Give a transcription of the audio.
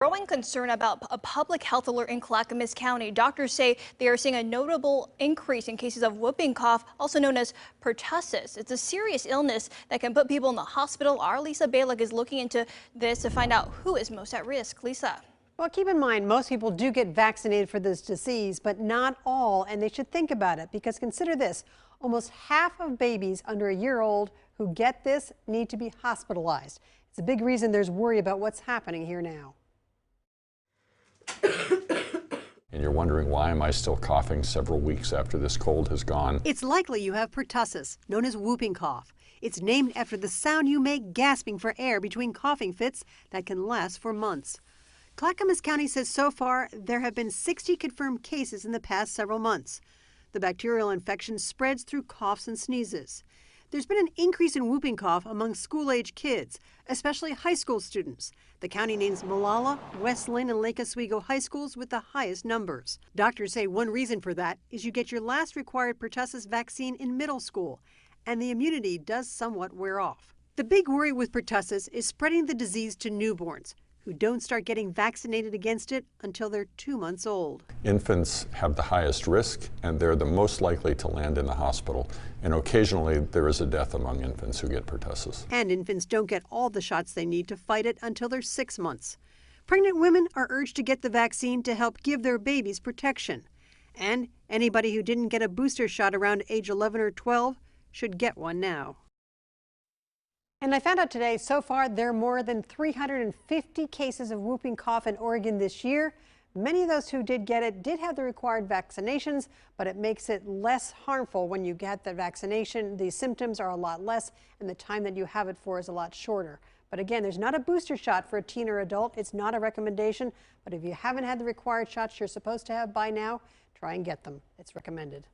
Growing concern about a public health alert in Clackamas County. Doctors say they are seeing a notable increase in cases of whooping cough, also known as pertussis. It's a serious illness that can put people in the hospital. Our Lisa Balick is looking into this to find out who is most at risk. Lisa. Well, keep in mind, most people do get vaccinated for this disease, but not all, and they should think about it because consider this. Almost half of babies under a year old who get this need to be hospitalized. It's a big reason there's worry about what's happening here now. And you're wondering, why am I still coughing several weeks after this cold has gone? It's likely you have pertussis, known as whooping cough. It's named after the sound you make gasping for air between coughing fits that can last for months. Clackamas County says so far there have been 60 confirmed cases in the past several months. The bacterial infection spreads through coughs and sneezes. There's been an increase in whooping cough among school-age kids, especially high school students. The county names Malala, West Linn, and Lake Oswego high schools with the highest numbers. Doctors say one reason for that is you get your last required pertussis vaccine in middle school, and the immunity does somewhat wear off. The big worry with pertussis is spreading the disease to newborns, who don't start getting vaccinated against it until they're 2 months old. Infants have the highest risk, and they're the most likely to land in the hospital. And occasionally there is a death among infants who get pertussis. And infants don't get all the shots they need to fight it until they're 6 months. Pregnant women are urged to get the vaccine to help give their babies protection. And anybody who didn't get a booster shot around age 11 or 12 should get one now. And I found out today, so far, there are more than 350 cases of whooping cough in Oregon this year. Many of those who did get it did have the required vaccinations, but it makes it less harmful when you get the vaccination. The symptoms are a lot less, and the time that you have it for is a lot shorter. But again, there's not a booster shot for a teen or adult. It's not a recommendation, but if you haven't had the required shots you're supposed to have by now, try and get them. It's recommended.